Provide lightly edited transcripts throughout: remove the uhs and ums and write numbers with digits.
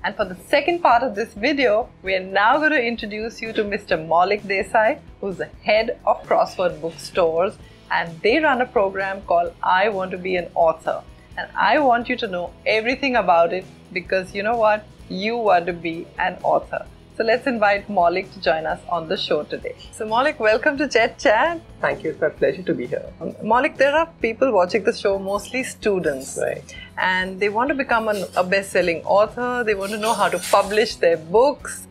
And for the second part of this video, we are now going to introduce you to Mr. Maulik Desai, who's the head of Crossword bookstores, and they run a program called I Want to Be an Author. And I want you to know everything about it because you know what? You want to be an author. So let's invite Maulik to join us on the show today. So Maulik, welcome to ChetChat. Thank you. It's my pleasure to be here. Maulik, there are people watching the show, mostly students. Right. And they want to become a best-selling author. They want to know how to publish their books.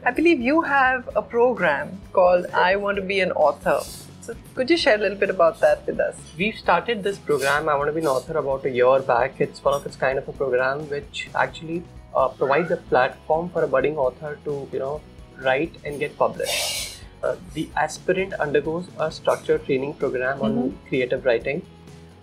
I believe you have a program called I Want to Be an Author. So could you share a little bit about that with us? We've started this program, I Want to Be an Author, about a year back. It's one of its kind of a program which actually provides a platform for a budding author to, write and get published. The aspirant undergoes a structured training program on creative writing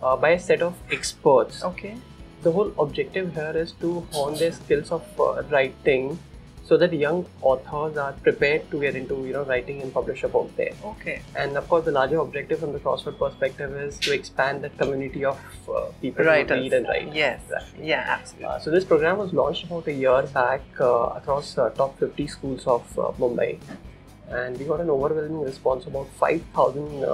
by a set of experts. Okay. The whole objective here is to hone their skills of writing so that young authors are prepared to get into writing and publish a book there. Okay. And of course, the larger objective from the Crossword perspective is to expand that community of people who read and write. Yes. Exactly. Yeah, absolutely. So this program was launched about a year back across top 50 schools of Mumbai. And we got an overwhelming response. About 5,000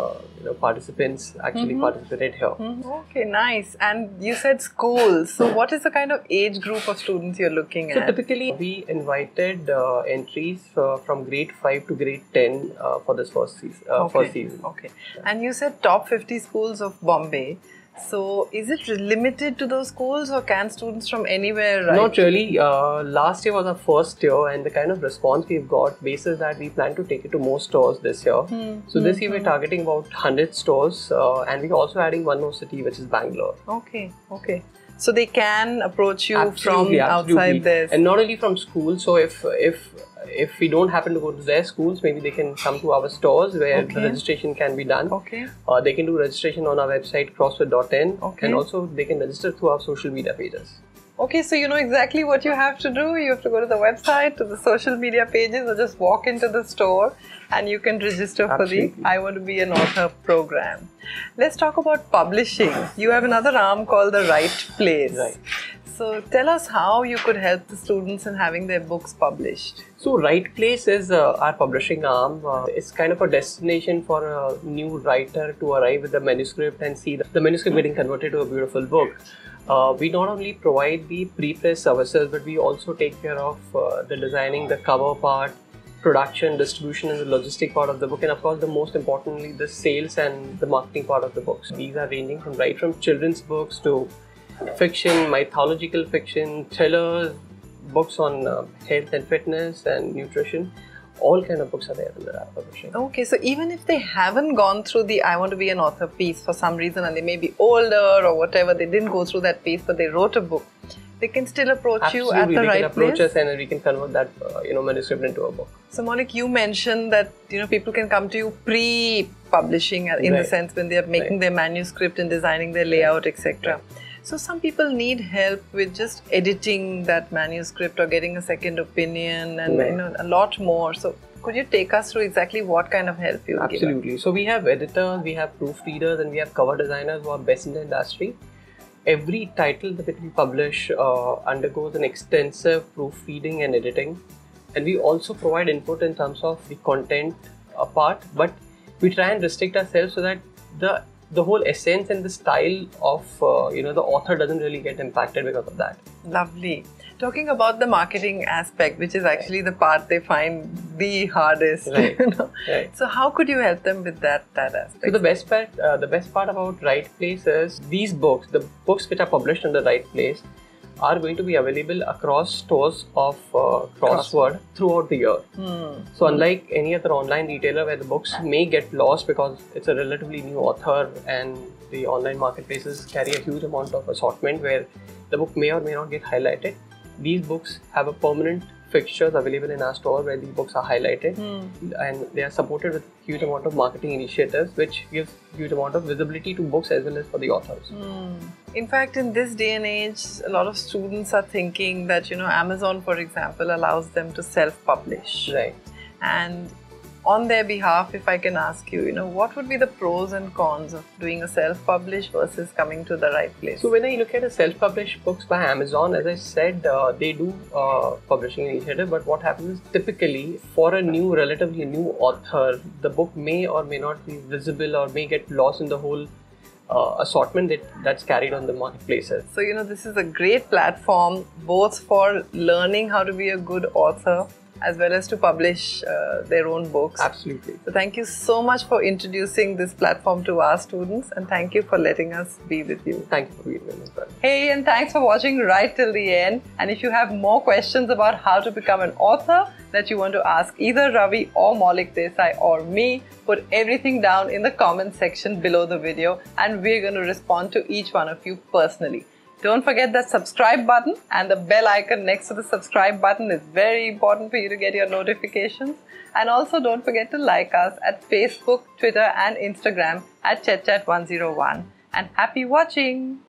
participants actually participated here. Okay, nice. And you said schools. So what is the kind of age group of students you're looking at? So typically we invited entries from grade 5 to grade 10 for this first season. Okay. And you said top 50 schools of Bombay. So is it limited to those schools or can students from anywhere write? Not really. Last year was our first year and the kind of response we've got basis that we plan to take it to more stores this year. So this year we're targeting about 100 stores and we're also adding one more city, which is Bangalore. Okay. So they can approach you Absolutely. from outside this. And not only from school. So if we don't happen to go to their schools, maybe they can come to our stores where the registration can be done. Okay. They can do registration on our website crossword.in and also they can register through our social media pages. Okay, so you know exactly what you have to do. You have to go to the website, to the social media pages, or just walk into the store and you can register for the I Want to Be an Author program. Let's talk about publishing. You have another arm called the Right Place. Right. So tell us how you could help the students in having their books published. So Right Place is our publishing arm. It's kind of a destination for a new writer to arrive with the manuscript and see the manuscript getting converted to a beautiful book. We not only provide the pre-press services, but we also take care of the designing, the cover part, production, distribution and the logistic part of the book, and of course the most importantly the sales and the marketing part of the books. These are ranging from children's books to fiction, mythological fiction, thrillers, books on health and fitness and nutrition. All kind of books are there in the publishing. Okay, so even if they haven't gone through the I Want to Be an Author piece for some reason and they may be older or whatever, they didn't go through that piece but they wrote a book, they can still approach you at the right place? Absolutely, they can approach us and we can convert that manuscript into a book. So Maulik, you mentioned that people can come to you pre-publishing in the sense when they are making their manuscript and designing their layout, etc. So some people need help with just editing that manuscript or getting a second opinion and a lot more. So could you take us through exactly what kind of help you give? Absolutely. So we have editors, we have proofreaders and we have cover designers who are best in the industry. Every title that we publish undergoes an extensive proofreading and editing. And we also provide input in terms of the content part, but we try and restrict ourselves so that the whole essence and the style of the author doesn't really get impacted because of that. Lovely. Talking about the marketing aspect, which is actually the part they find the hardest. Right. Right. So how could you help them with that aspect? So the best part about Right Place is these books, the books which are published on the Right Place, are going to be available across stores of Crossword throughout the year. So unlike any other online retailer where the books may get lost because it's a relatively new author and the online marketplaces carry a huge amount of assortment where the book may or may not get highlighted, these books have a permanent fixtures available in our store where these books are highlighted and they are supported with huge amount of marketing initiatives which gives huge amount of visibility to books as well as for the authors. In fact, in this day and age, a lot of students are thinking that Amazon, for example, allows them to self-publish. Right. And on their behalf, if I can ask you, what would be the pros and cons of doing a self-published versus coming to the right place? So when I look at a self-published books by Amazon, as I said, they do publishing initiative, but what happens is typically for a relatively new author, the book may or may not be visible or may get lost in the whole assortment that's carried on the marketplaces. So, this is a great platform both for learning how to be a good author as well as to publish their own books. Absolutely. So thank you so much for introducing this platform to our students, and thank you for letting us be with you. Thank you for being with me as well. Hey, and thanks for watching right till the end. And if you have more questions about how to become an author that you want to ask either Ravi or Maulik Desai or me, put everything down in the comment section below the video, and we're going to respond to each one of you personally. Don't forget that subscribe button, and the bell icon next to the subscribe button is very important for you to get your notifications. And also don't forget to like us at Facebook, Twitter and Instagram at ChetChat101. And happy watching!